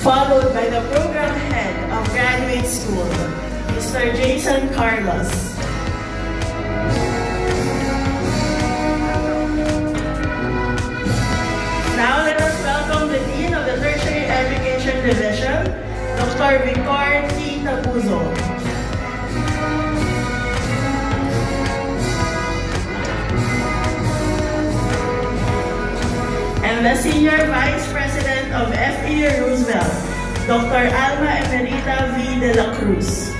followed by the Program Head of Graduate School, Mr. Jason Carlos. Now let us welcome the Dean of the Tertiary Education Division, Dr. Victor T. Tabuzo. And the Senior Vice President of FEU Roosevelt, Dr. Alma Emerita V. de la Cruz.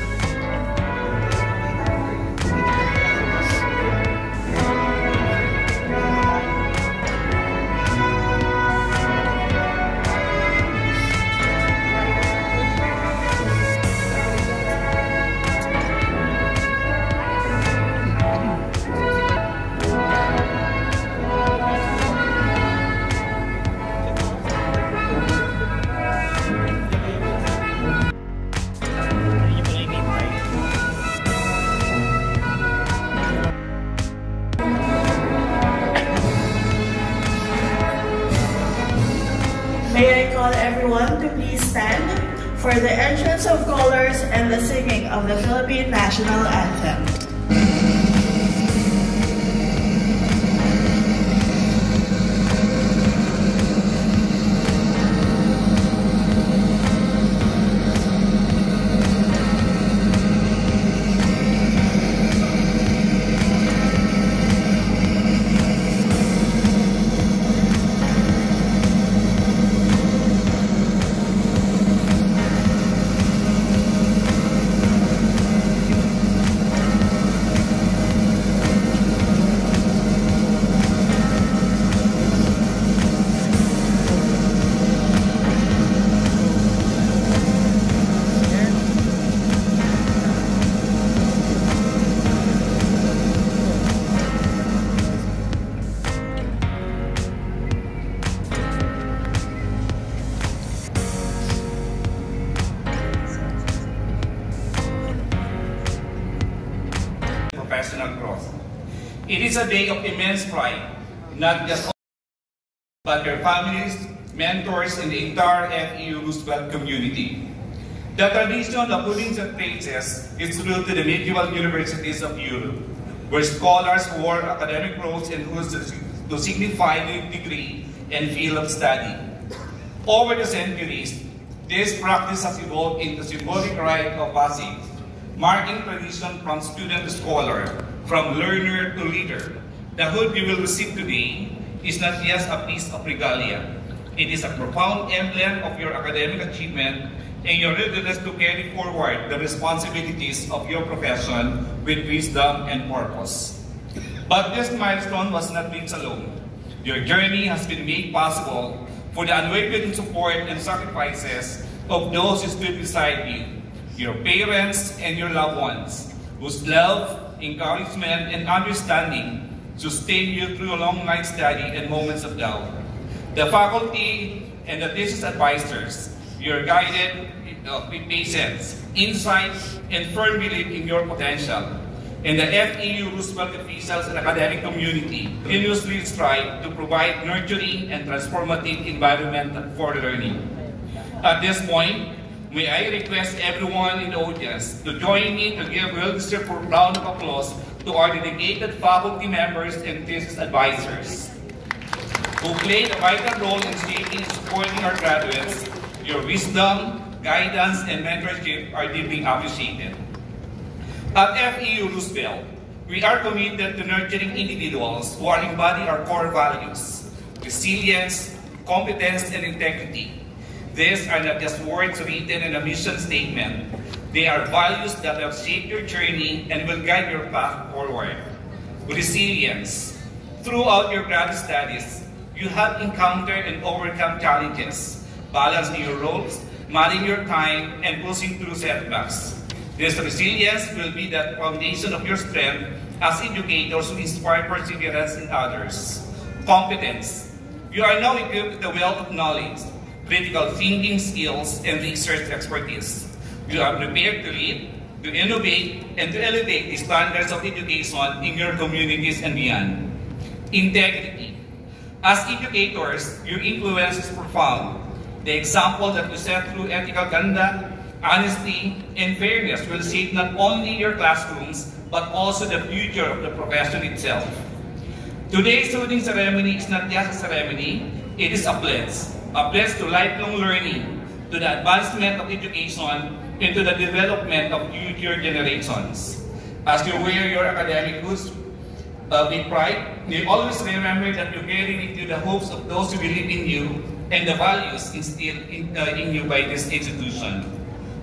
May I call everyone to please stand for the entrance of colors and the singing of the Philippine National Anthem. Professional growth. It is a day of immense pride, not just but your families, mentors, and the entire FEU Roosevelt community. The tradition of putting the faces is rooted to the medieval universities of Europe, where scholars wore academic robes and hoods to signify their degree and field of study. Over the centuries, this practice has evolved into symbolic rite of passage, marking tradition from student to scholar, from learner to leader. The hood you will receive today is not just a piece of regalia. It is a profound emblem of your academic achievement and your readiness to carry forward the responsibilities of your profession with wisdom and purpose. But this milestone was not reached alone. Your journey has been made possible for the unwavering support and sacrifices of those who stood beside you, your parents and your loved ones, whose love, encouragement, and understanding sustain you through a long night study and moments of doubt. The faculty and the thesis advisors, you're guided with patience, insight, and firm belief in your potential. And the FEU Roosevelt officials and academic community continuously strive to provide nurturing and transformative environment for learning. At this point, may I request everyone in the audience to join me to give a well-deserved round of applause to our dedicated faculty members and thesis advisors who played a vital role in shaping and supporting our graduates. Your wisdom, guidance, and mentorship are deeply appreciated. At FEU Roosevelt, we are committed to nurturing individuals who embody our core values: resilience, competence, and integrity. These are not just words written in a mission statement. They are values that have shaped your journey and will guide your path forward. Resilience. Throughout your graduate studies, you have encountered and overcome challenges, balancing your roles, managing your time, and pushing through setbacks. This resilience will be the foundation of your strength as educators who inspire perseverance in others. Competence. You are now equipped with the wealth of knowledge, critical thinking skills, and research expertise. You are prepared to lead, to innovate, and to elevate the standards of education in your communities and beyond. Integrity. As educators, your influence is profound. The example that you set through ethical conduct, honesty, and fairness will shape not only your classrooms, but also the future of the profession itself. Today's student ceremony is not just a ceremony, it is a pledge to lifelong learning, to the advancement of education, and to the development of future generations. As you wear your academic boots with pride, you always remember that you carry with you the hopes of those who believe in you and the values instilled in you by this institution.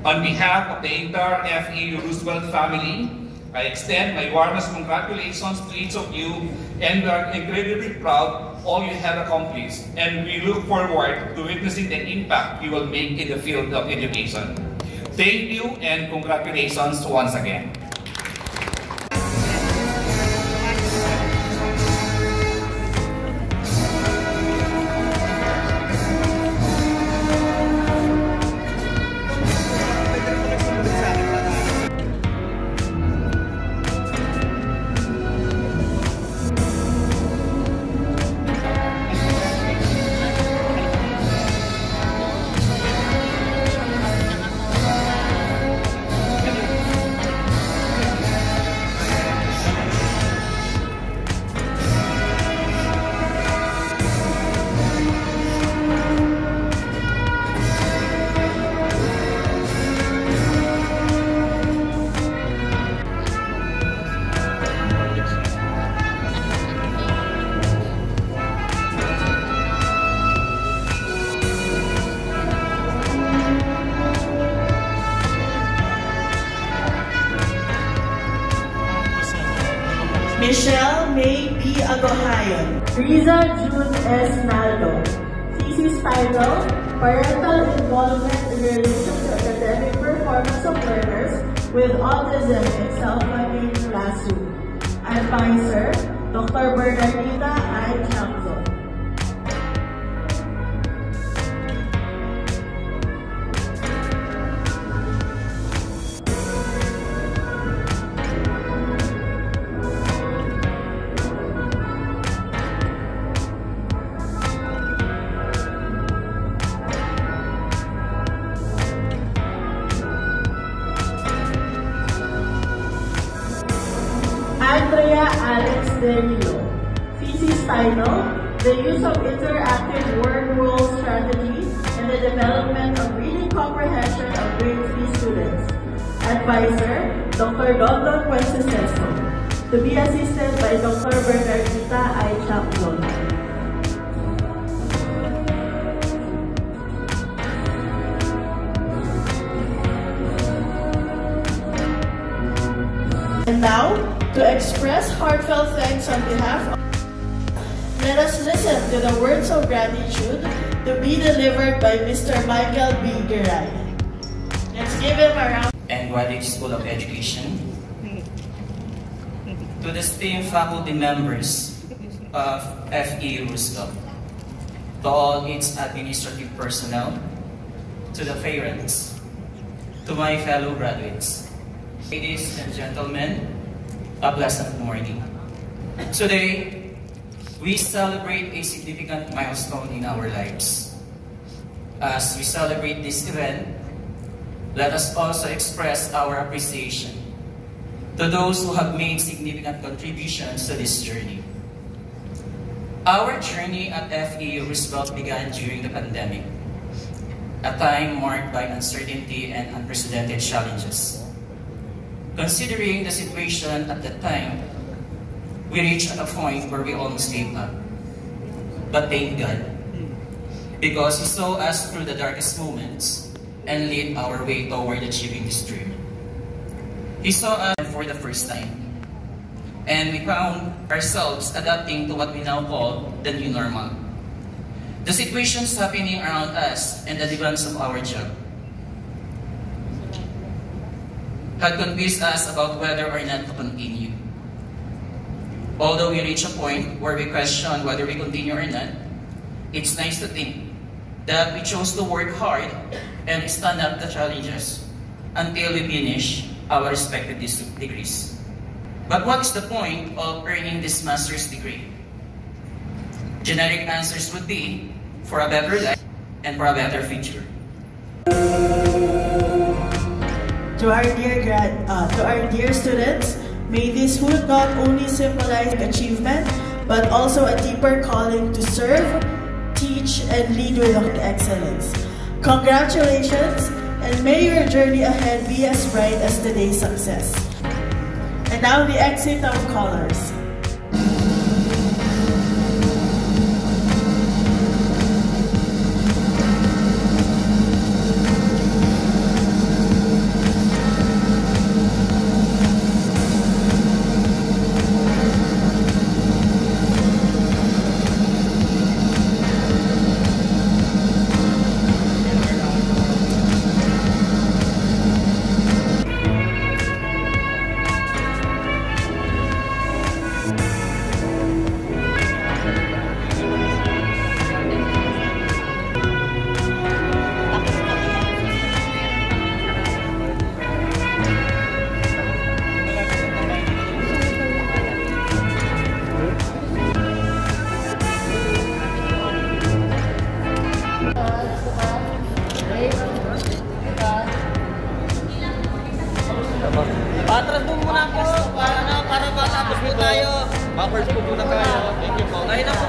On behalf of the entire FEU Roosevelt family, I extend my warmest congratulations to each of you, and we are incredibly proud of all you have accomplished, and we look forward to witnessing the impact you will make in the field of education. Thank you and congratulations once again. Michelle May B. Agohayon. Riza June S. Naldo. Thesis title, Parental Involvement in Relation to Academic Performance of Learners with Autism in Self-Learning Classroom. Advisor, Dr. Bernardita I. Chamzo. Andrea Alex Derillo. Thesis title, The Use of Interactive Word Role Strategy in the Development of Reading Comprehension of Grade 3 Students. Advisor, Dr. Dondon Puenceseso. To be assisted by Dr. Bernardita I. Chamzo. And now, to express heartfelt thanks on behalf of, let us listen to the words of gratitude to be delivered by Mr. Michael B. Giray. Let's give him a round. And Graduate School of Education, to the esteemed faculty members of FEU Roosevelt, to all its administrative personnel, to the parents, to my fellow graduates. Ladies and gentlemen, a pleasant morning. Today, we celebrate a significant milestone in our lives. As we celebrate this event, let us also express our appreciation to those who have made significant contributions to this journey. Our journey at FEU Roosevelt began during the pandemic, a time marked by uncertainty and unprecedented challenges. Considering the situation at that time, we reached a point where we almost gave up. But thank God, because He saw us through the darkest moments and led our way toward achieving this dream. He saw us for the first time, and we found ourselves adapting to what we now call the new normal. The situations happening around us and the demands of our job had convinced us about whether or not to continue. Although we reach a point where we question whether we continue or not, it's nice to think that we chose to work hard and stand up to challenges until we finish our respective degrees. But what is the point of earning this master's degree? Generic answers would be for a better life, and for a better future. To our dear students, may this hood not only symbolize achievement, but also a deeper calling to serve, teach, and lead with excellence. Congratulations, and may your journey ahead be as bright as today's success. And now the exit of colors. Patras po muna po para matapos po tayo. Buffers po muna tayo. Thank you po. Ngayon na po